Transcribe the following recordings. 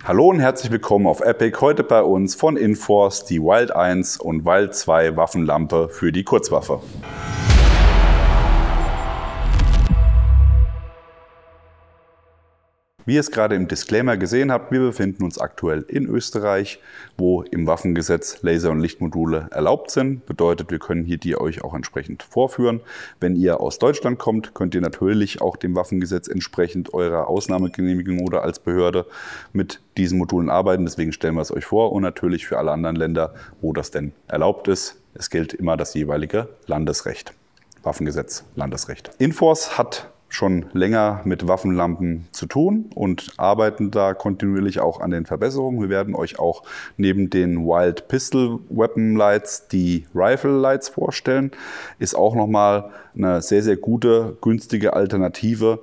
Hallo und herzlich willkommen auf Epic. Heute bei uns von Inforce die Wild 1 und Wild 2 Waffenlampe für die Kurzwaffe. Wie ihr es gerade im Disclaimer gesehen habt, wir befinden uns aktuell in Österreich, wo im Waffengesetz Laser- und Lichtmodule erlaubt sind. Bedeutet, wir können hier die euch auch entsprechend vorführen. Wenn ihr aus Deutschland kommt, könnt ihr natürlich auch dem Waffengesetz entsprechend eurer Ausnahmegenehmigung oder als Behörde mit diesen Modulen arbeiten. Deswegen stellen wir es euch vor und natürlich für alle anderen Länder, wo das denn erlaubt ist. Es gilt immer das jeweilige Landesrecht. Waffengesetz, Landesrecht. Inforce hat schon länger mit Waffenlampen zu tun und arbeiten da kontinuierlich auch an den Verbesserungen. Wir werden euch auch neben den Wild Pistol Weapon Lights die Rifle Lights vorstellen. Ist auch nochmal eine sehr, sehr gute, günstige Alternative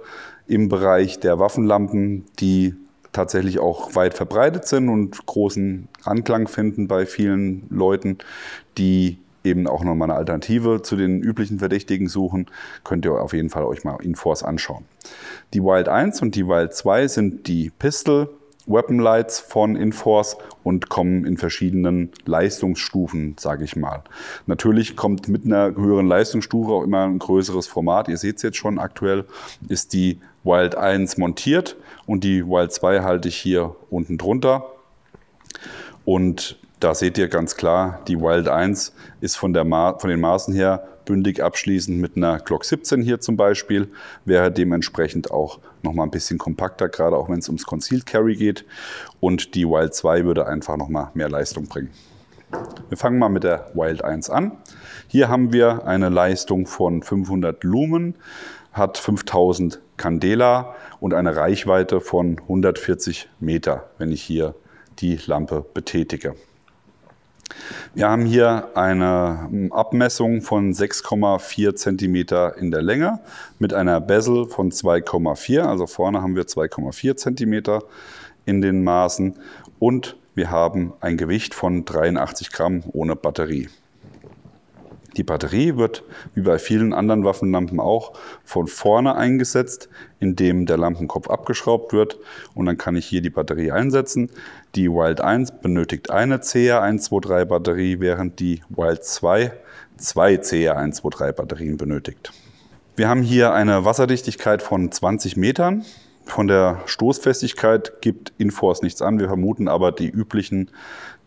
im Bereich der Waffenlampen, die tatsächlich auch weit verbreitet sind und großen Anklang finden bei vielen Leuten, die eben auch nochmal eine Alternative zu den üblichen Verdächtigen suchen, könnt ihr auf jeden Fall euch mal Inforce anschauen. Die Wild 1 und die Wild 2 sind die Pistol Weapon Lights von Inforce und kommen in verschiedenen Leistungsstufen, sage ich mal. Natürlich kommt mit einer höheren Leistungsstufe auch immer ein größeres Format. Ihr seht es jetzt schon, aktuell ist die Wild 1 montiert und die Wild 2 halte ich hier unten drunter. Und da seht ihr ganz klar, die Wild 1 ist von den Maßen her bündig abschließend mit einer Glock 17 hier zum Beispiel, wäre dementsprechend auch nochmal ein bisschen kompakter, gerade auch wenn es ums Concealed Carry geht. Und die Wild 2 würde einfach nochmal mehr Leistung bringen. Wir fangen mal mit der Wild 1 an. Hier haben wir eine Leistung von 500 Lumen, hat 5000 Candela und eine Reichweite von 140 Meter, wenn ich hier die Lampe betätige. Wir haben hier eine Abmessung von 6,4 cm in der Länge mit einer Bezel von 2,4, also vorne haben wir 2,4 cm in den Maßen und wir haben ein Gewicht von 83 Gramm ohne Batterie. Die Batterie wird, wie bei vielen anderen Waffenlampen auch, von vorne eingesetzt, indem der Lampenkopf abgeschraubt wird und dann kann ich hier die Batterie einsetzen. Die Wild 1 benötigt eine CR123 Batterie, während die Wild 2 zwei CR123 Batterien benötigt. Wir haben hier eine Wasserdichtigkeit von 20 Metern. Von der Stoßfestigkeit gibt Inforce nichts an. Wir vermuten aber die üblichen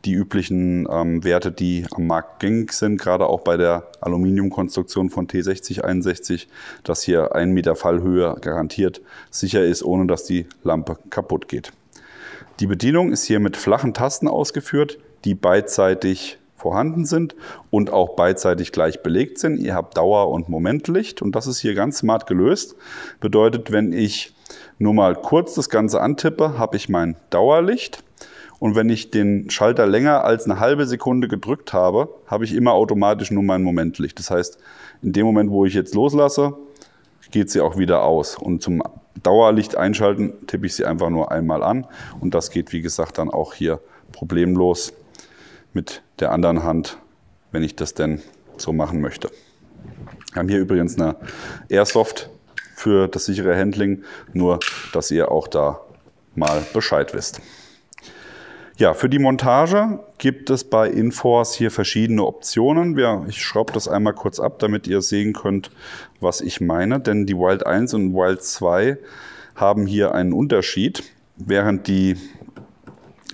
Werte, die am Markt gängig sind, gerade auch bei der Aluminiumkonstruktion von T6061, dass hier 1 Meter Fallhöhe garantiert sicher ist, ohne dass die Lampe kaputt geht. Die Bedienung ist hier mit flachen Tasten ausgeführt, die beidseitig vorhanden sind und auch beidseitig gleich belegt sind. Ihr habt Dauer- und Momentlicht und das ist hier ganz smart gelöst. Bedeutet, wenn ich nur mal kurz das Ganze antippe, habe ich mein Dauerlicht. Und wenn ich den Schalter länger als eine halbe Sekunde gedrückt habe, habe ich immer automatisch nur mein Momentlicht. Das heißt, in dem Moment, wo ich jetzt loslasse, geht sie auch wieder aus. Und zum Dauerlicht einschalten tippe ich sie einfach nur einmal an. Und das geht, wie gesagt, dann auch hier problemlos mit der anderen Hand, wenn ich das denn so machen möchte. Wir haben hier übrigens eine Airsoft für das sichere Handling, nur dass ihr auch da mal Bescheid wisst. Ja, für die Montage gibt es bei Inforce hier verschiedene Optionen. Ich schraube das einmal kurz ab, damit ihr sehen könnt, was ich meine. Denn die Wild 1 und Wild 2 haben hier einen Unterschied. Während die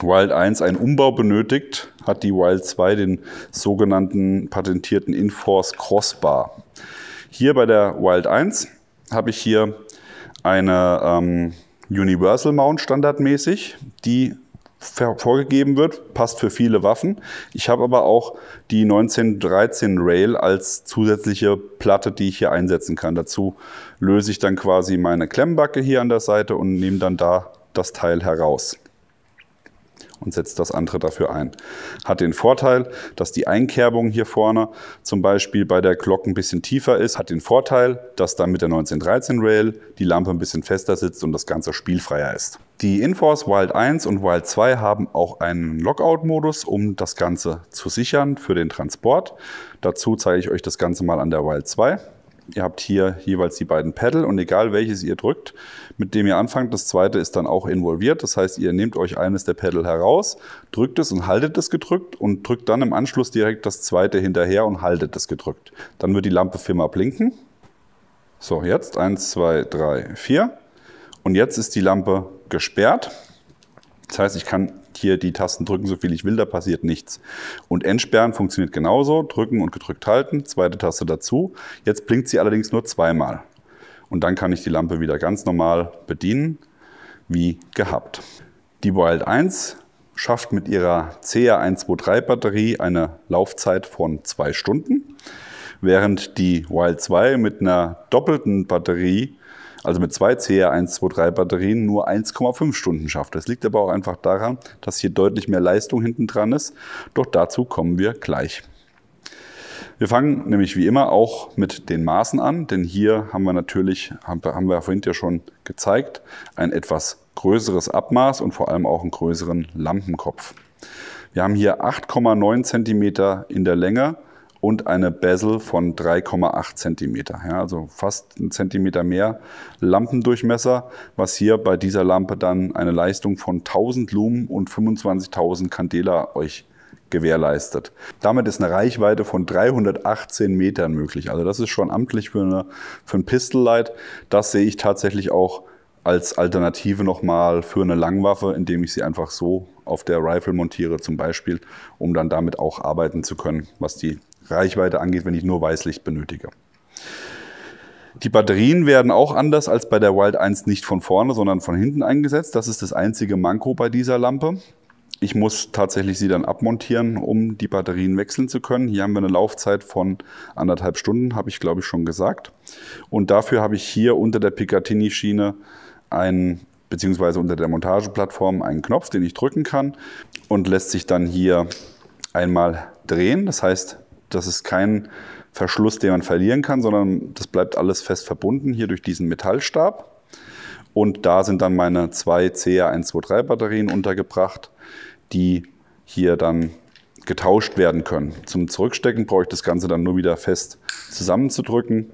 Wild 1 einen Umbau benötigt, hat die Wild 2 den sogenannten patentierten Inforce Crossbar. Hier bei der Wild 1 habe ich hier eine Universal Mount standardmäßig, die vorgegeben wird, passt für viele Waffen. Ich habe aber auch die 1913 Rail als zusätzliche Platte, die ich hier einsetzen kann. Dazu löse ich dann quasi meine Klemmbacke hier an der Seite und nehme dann da das Teil heraus und setze das andere dafür ein. Hat den Vorteil, dass die Einkerbung hier vorne zum Beispiel bei der Glock ein bisschen tiefer ist. Hat den Vorteil, dass dann mit der 1913 Rail die Lampe ein bisschen fester sitzt und das Ganze spielfreier ist. Die Inforce Wild 1 und Wild 2 haben auch einen Lockout-Modus, um das Ganze zu sichern für den Transport. Dazu zeige ich euch das Ganze mal an der Wild 2. Ihr habt hier jeweils die beiden Pedal und egal welches ihr drückt, mit dem ihr anfangt, das zweite ist dann auch involviert. Das heißt, ihr nehmt euch eines der Pedal heraus, drückt es und haltet es gedrückt und drückt dann im Anschluss direkt das zweite hinterher und haltet es gedrückt. Dann wird die Lampe viermal blinken. So, jetzt 1, 2, 3, 4. Und jetzt ist die Lampe gesperrt. Das heißt, ich kann hier die Tasten drücken, so viel ich will, da passiert nichts. Und Entsperren funktioniert genauso. Drücken und gedrückt halten, zweite Taste dazu. Jetzt blinkt sie allerdings nur zweimal. Und dann kann ich die Lampe wieder ganz normal bedienen, wie gehabt. Die Wild 1 schafft mit ihrer CR123 Batterie eine Laufzeit von 2 Stunden, während die Wild 2 mit einer doppelten Batterie, also mit 2 CR123 Batterien, nur 1,5 Stunden schafft. Das liegt aber auch einfach daran, dass hier deutlich mehr Leistung hinten dran ist. Doch dazu kommen wir gleich. Wir fangen nämlich wie immer auch mit den Maßen an, denn hier haben wir natürlich, haben wir vorhin ja schon gezeigt, ein etwas größeres Abmaß und vor allem auch einen größeren Lampenkopf. Wir haben hier 8,9 cm in der Länge und eine Bezel von 3,8 cm. Ja, also fast 1 cm mehr Lampendurchmesser, was hier bei dieser Lampe dann eine Leistung von 1000 Lumen und 25.000 Candela euch gewährleistet. Damit ist eine Reichweite von 318 Metern möglich. Also das ist schon amtlich für ein Pistol Light. Das sehe ich tatsächlich auch als Alternative nochmal für eine Langwaffe, indem ich sie einfach so auf der Rifle montiere zum Beispiel, um dann damit auch arbeiten zu können, was die Reichweite angeht, wenn ich nur Weißlicht benötige. Die Batterien werden auch anders als bei der Wild 1 nicht von vorne, sondern von hinten eingesetzt. Das ist das einzige Manko bei dieser Lampe. Ich muss tatsächlich sie dann abmontieren, um die Batterien wechseln zu können. Hier haben wir eine Laufzeit von 1,5 Stunden, habe ich glaube ich schon gesagt. Und dafür habe ich hier unter der Picatinny-Schiene beziehungsweise unter der Montageplattform einen Knopf, den ich drücken kann und lässt sich dann hier einmal drehen. Das heißt, das ist kein Verschluss, den man verlieren kann, sondern das bleibt alles fest verbunden hier durch diesen Metallstab. Und da sind dann meine 2 CR123 Batterien untergebracht, die hier dann getauscht werden können. Zum Zurückstecken brauche ich das Ganze dann nur wieder fest zusammenzudrücken.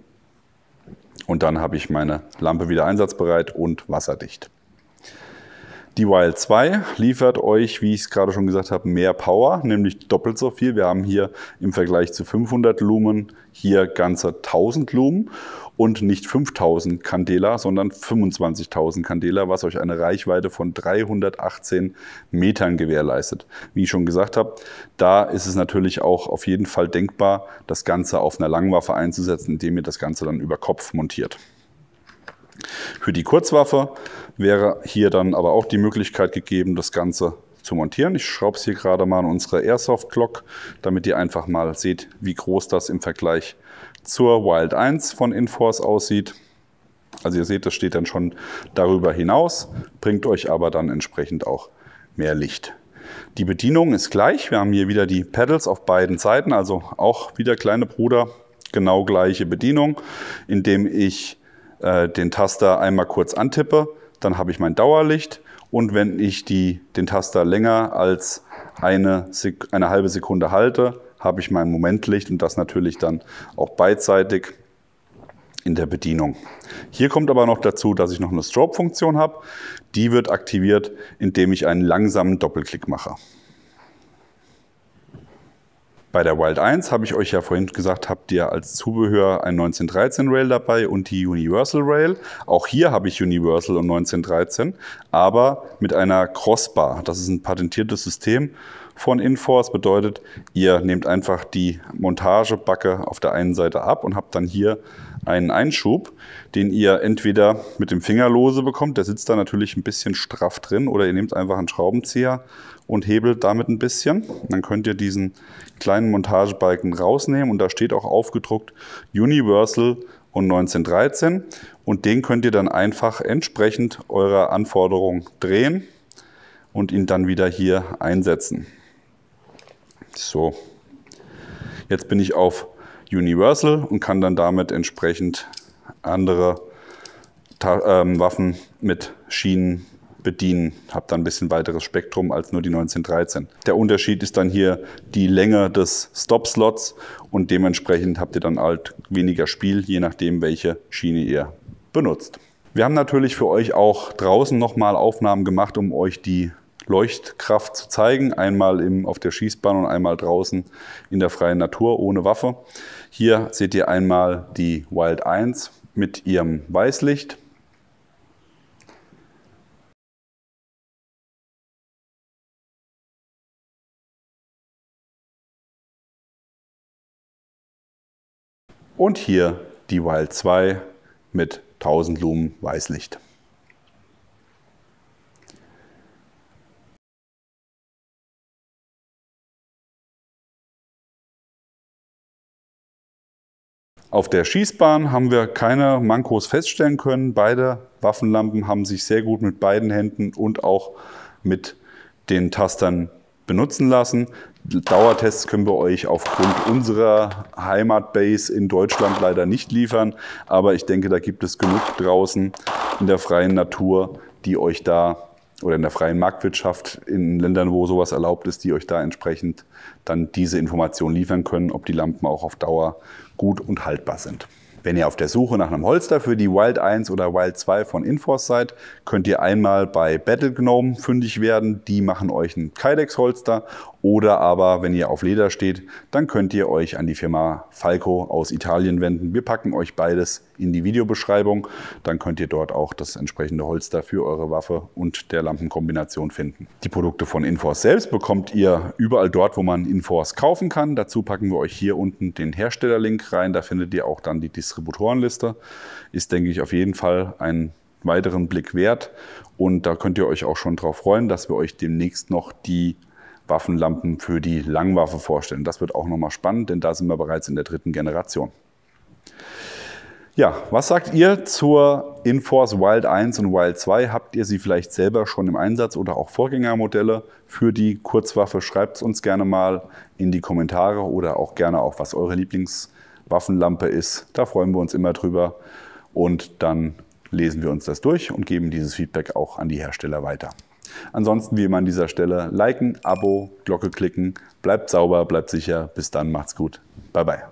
Und dann habe ich meine Lampe wieder einsatzbereit und wasserdicht. Die Wild 2 liefert euch, wie ich es gerade schon gesagt habe, mehr Power, nämlich doppelt so viel. Wir haben hier im Vergleich zu 500 Lumen hier ganze 1000 Lumen und nicht 5000 Candela, sondern 25.000 Candela, was euch eine Reichweite von 318 Metern gewährleistet. Wie ich schon gesagt habe, da ist es natürlich auch auf jeden Fall denkbar, das Ganze auf einer Langwaffe einzusetzen, indem ihr das Ganze dann über Kopf montiert. Für die Kurzwaffe wäre hier dann aber auch die Möglichkeit gegeben, das Ganze zu montieren. Ich schraube es hier gerade mal an unsere Airsoft Glock, damit ihr einfach mal seht, wie groß das im Vergleich zur Wild 1 von Inforce aussieht. Also ihr seht, das steht dann schon darüber hinaus, bringt euch aber dann entsprechend auch mehr Licht. Die Bedienung ist gleich. Wir haben hier wieder die Pedals auf beiden Seiten, also auch wieder kleine Bruder, genau gleiche Bedienung, indem ich den Taster einmal kurz antippe, dann habe ich mein Dauerlicht und wenn ich den Taster länger als eine halbe Sekunde halte, habe ich mein Momentlicht und das natürlich dann auch beidseitig in der Bedienung. Hier kommt aber noch dazu, dass ich noch eine Strobe-Funktion habe. Die wird aktiviert, indem ich einen langsamen Doppelklick mache. Bei der Wild 1 habe ich euch ja vorhin gesagt, habt ihr als Zubehör ein 1913 Rail dabei und die Universal Rail. Auch hier habe ich Universal und 1913, aber mit einer Crossbar. Das ist ein patentiertes System von Inforce. Bedeutet, ihr nehmt einfach die Montagebacke auf der einen Seite ab und habt dann hier einen Einschub, den ihr entweder mit dem Finger lose bekommt, der sitzt da natürlich ein bisschen straff drin, oder ihr nehmt einfach einen Schraubenzieher und hebelt damit ein bisschen. Dann könnt ihr diesen kleinen Montagebalken rausnehmen und da steht auch aufgedruckt Universal und 1913 und den könnt ihr dann einfach entsprechend eurer Anforderung drehen und ihn dann wieder hier einsetzen. So, jetzt bin ich auf Universal und kann dann damit entsprechend andere Waffen mit Schienen bedienen. Habt dann ein bisschen weiteres Spektrum als nur die 1913. Der Unterschied ist dann hier die Länge des Stop-Slots und dementsprechend habt ihr dann halt weniger Spiel, je nachdem, welche Schiene ihr benutzt. Wir haben natürlich für euch auch draußen nochmal Aufnahmen gemacht, um euch die Leuchtkraft zu zeigen. Einmal auf der Schießbahn und einmal draußen in der freien Natur ohne Waffe. Hier seht ihr einmal die Wild 1 mit ihrem Weißlicht. Und hier die Wild 2 mit 1000 Lumen Weißlicht. Auf der Schießbahn haben wir keine Mankos feststellen können. Beide Waffenlampen haben sich sehr gut mit beiden Händen und auch mit den Tastern benutzen lassen. Dauertests können wir euch aufgrund unserer Heimatbase in Deutschland leider nicht liefern, aber ich denke, da gibt es genug draußen in der freien Natur, die euch da, oder in der freien Marktwirtschaft in Ländern, wo sowas erlaubt ist, die euch da entsprechend dann diese Information liefern können, ob die Lampen auch auf Dauer gut und haltbar sind. Wenn ihr auf der Suche nach einem Holster für die Wild 1 oder Wild 2 von Inforce seid, könnt ihr einmal bei Battle Gnome fündig werden. Die machen euch ein Kydex-Holster. Oder aber, wenn ihr auf Leder steht, dann könnt ihr euch an die Firma Falco aus Italien wenden. Wir packen euch beides in die Videobeschreibung. Dann könnt ihr dort auch das entsprechende Holster für eure Waffe und der Lampenkombination finden. Die Produkte von Inforce selbst bekommt ihr überall dort, wo man Inforce kaufen kann. Dazu packen wir euch hier unten den Herstellerlink rein. Da findet ihr auch dann die Distributorenliste. Ist, denke ich, auf jeden Fall einen weiteren Blick wert. Und da könnt ihr euch auch schon darauf freuen, dass wir euch demnächst noch die Waffenlampen für die Langwaffe vorstellen. Das wird auch nochmal spannend, denn da sind wir bereits in der 3. Generation. Ja, was sagt ihr zur Inforce Wild 1 und Wild 2? Habt ihr sie vielleicht selber schon im Einsatz oder auch Vorgängermodelle für die Kurzwaffe? Schreibt es uns gerne mal in die Kommentare oder auch gerne auch, was eure Lieblingswaffenlampe ist. Da freuen wir uns immer drüber und dann lesen wir uns das durch und geben dieses Feedback auch an die Hersteller weiter. Ansonsten wie immer an dieser Stelle liken, Abo, Glocke klicken. Bleibt sauber, bleibt sicher. Bis dann, macht's gut. Bye, bye.